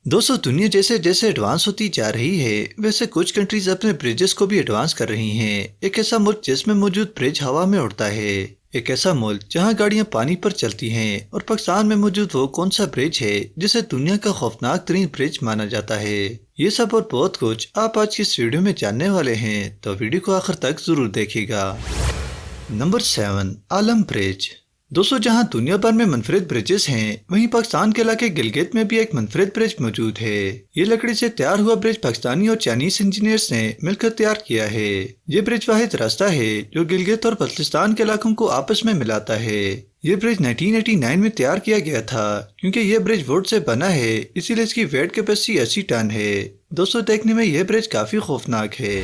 दोस्तों दुनिया जैसे जैसे एडवांस होती जा रही है वैसे कुछ कंट्रीज अपने ब्रिजेस को भी एडवांस कर रही हैं। एक ऐसा मुल्क जिसमें मौजूद ब्रिज हवा में उड़ता है, एक ऐसा मुल्क जहां गाड़ियां पानी पर चलती हैं, और पाकिस्तान में मौजूद वो कौन सा ब्रिज है जिसे दुनिया का खौफनाक तरीन ब्रिज माना जाता है। ये सब और बहुत कुछ आप आज की इस वीडियो में जानने वाले हैं, तो वीडियो को आखिर तक जरूर देखिएगा। नंबर 7, आलम ब्रिज। दोस्तों जहां दुनिया भर में मुनफरिद ब्रिजेस हैं, वहीं पाकिस्तान के इलाके गिलगित में भी एक मुनफरिद ब्रिज मौजूद है। ये लकड़ी से तैयार हुआ ब्रिज पाकिस्तानी और चाइनीज इंजीनियर्स ने मिलकर तैयार किया है। ये ब्रिज वाहिद रास्ता है जो गिलगित और बल्तिस्तान के इलाकों को आपस में मिलाता है। ये ब्रिज 1989 में तैयार किया गया था। क्योंकि ये ब्रिज वुड से बना है, इसीलिए इसकी वेट कैपेसिटी 80 टन है। दोस्तों देखने में यह ब्रिज काफी खौफनाक है।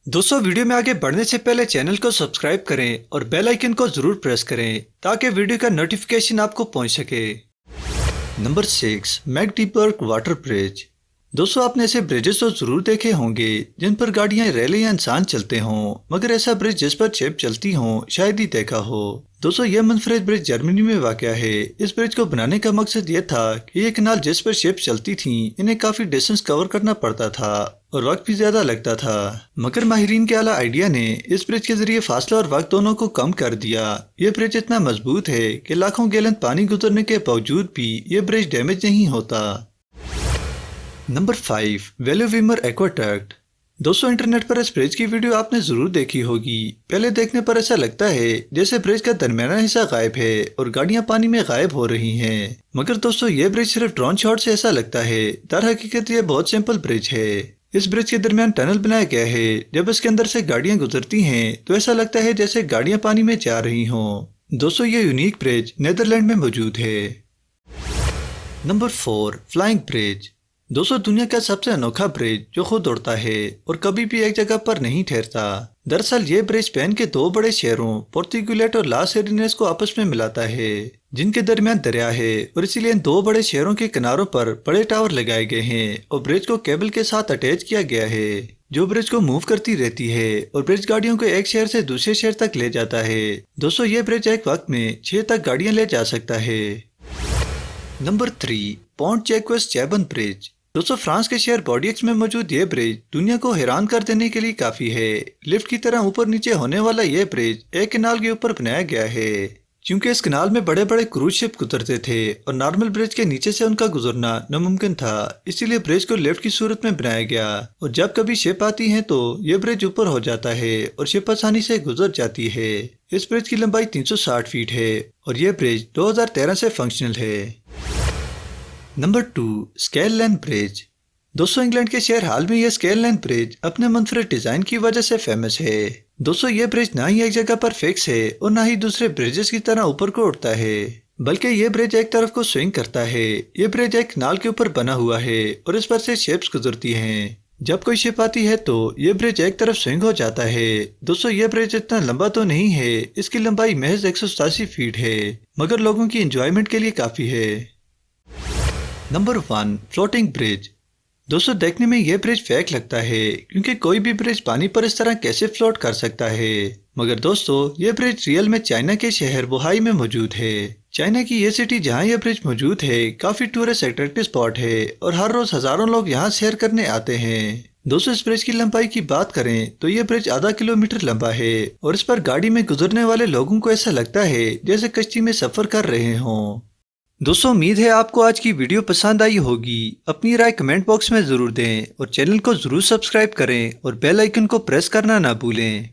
दोस्तों वीडियो में आगे बढ़ने से पहले चैनल को सब्सक्राइब करें और बेल आइकन को जरूर प्रेस करें ताकि वीडियो का नोटिफिकेशन आपको पहुंच सके। Number 6, Magdeburg water bridge. दोस्तों आपने ऐसे ब्रिजेस तो जरूर देखे होंगे जिन पर गाड़ियां, रेलें या इंसान चलते हों, मगर ऐसा ब्रिज जिस पर शिप चलती हो शायद ही देखा हो। दोस्तों यह मुनफरिद ब्रिज जर्मनी में वाक़या है। इस ब्रिज को बनाने का मकसद ये था कि ये कनाल जिस पर शिप चलती थी इन्हें काफी डिस्टेंस कवर करना पड़ता था और वक्त भी ज्यादा लगता था, मगर माहिरीन के आला आइडिया ने इस ब्रिज के जरिए फासला और वक्त दोनों को कम कर दिया। ये ब्रिज इतना मजबूत है कि लाखों गैलन पानी गुजरने के बावजूद भी ये ब्रिज डैमेज नहीं होता। Number 5, Veluwemeer aqueduct. दोस्तों इंटरनेट पर इस ब्रिज की वीडियो आपने जरूर देखी होगी। पहले देखने पर ऐसा लगता है जैसे ब्रिज का दरमियाना हिस्सा गायब है और गाड़ियां पानी में गायब हो रही हैं। मगर दोस्तों ये ब्रिज सिर्फ ड्रोन शॉट से ऐसा लगता है, दर हकीकत ये बहुत सिंपल ब्रिज है। इस ब्रिज के दरमियान टनल बनाया गया है। जब इसके अंदर से गाड़ियां गुजरती हैं तो ऐसा लगता है जैसे गाड़ियां पानी में जा रही हों। दोस्तों ये यूनिक ब्रिज नीदरलैंड में मौजूद है। Number 4, flying bridge. दोस्तों दुनिया का सबसे अनोखा ब्रिज जो खुद उड़ता है और कभी भी एक जगह पर नहीं ठहरता। दरअसल ये ब्रिज स्पेन के दो बड़े शहरों पोर्तुगेलेट और लास एरिनेस को आपस में मिलाता है, जिनके दरमियान दरिया है, और इसीलिए इन दो बड़े शहरों के किनारों पर बड़े टावर लगाए गए हैं और ब्रिज को केबल के साथ अटैच किया गया है जो ब्रिज को मूव करती रहती है और ब्रिज गाड़ियों को एक शहर से दूसरे शहर तक ले जाता है। दोस्तों ये ब्रिज एक वक्त में 6 तक गाड़ियां ले जा सकता है। Number 3, Pont Jacques Chaban bridge. दोस्तों फ्रांस के शहर बॉर्डियक्स में मौजूद ये ब्रिज दुनिया को हैरान कर देने के लिए काफी है। लिफ्ट की तरह ऊपर नीचे होने वाला ये ब्रिज एक कैनाल के ऊपर बनाया गया है। क्योंकि इस कैनाल में बड़े बड़े क्रूज शिप गुजरते थे और नॉर्मल ब्रिज के नीचे से उनका गुजरना नामुमकिन था, इसीलिए ब्रिज को लिफ्ट की सूरत में बनाया गया। और जब कभी शिप आती है तो ये ब्रिज ऊपर हो जाता है और शिप आसानी से गुजर जाती है। इस ब्रिज की लंबाई 360 फीट है और ये ब्रिज 2013 से फंक्शनल है। Number 2, scale line bridge. दोस्तों इंग्लैंड के शहर हाल में यह स्केल लाइन ब्रिज अपने मुनफरिद डिजाइन की वजह से फेमस है। दोस्तों ये ब्रिज ना ही एक जगह पर फिक्स है और ना ही दूसरे ब्रिजेस की तरह ऊपर को उड़ता है, बल्कि ये ब्रिज एक तरफ को स्विंग करता है। ये ब्रिज एक नाल के ऊपर बना हुआ है और इस पर से शिप्स गुजरती हैं। जब कोई शिप आती है तो ये ब्रिज एक तरफ स्विंग हो जाता है। दोस्तों ये ब्रिज इतना लंबा तो नहीं है, इसकी लंबाई महज 187 फीट है, मगर लोगों की एंजॉयमेंट के लिए काफी है। Number 1, floating bridge. दोस्तों देखने में यह ब्रिज फेक लगता है क्योंकि कोई भी ब्रिज पानी पर इस तरह कैसे फ्लोट कर सकता है, मगर दोस्तों यह ब्रिज रियल में चाइना के शहर वुहाई में मौजूद है। चाइना की यह सिटी जहां यह ब्रिज मौजूद है काफी टूरिस्ट अट्रैक्टिव स्पॉट है और हर रोज हजारों लोग यहां सैर करने आते हैं। दोस्तों इस ब्रिज की लंबाई की बात करें तो यह ब्रिज आधा किलोमीटर लंबा है और इस पर गाड़ी में गुजरने वाले लोगों को ऐसा लगता है जैसे कश्ती में सफर कर रहे हों। दोस्तों उम्मीद है आपको आज की वीडियो पसंद आई होगी। अपनी राय कमेंट बॉक्स में जरूर दें और चैनल को जरूर सब्सक्राइब करें और बेल आइकन को प्रेस करना ना भूलें।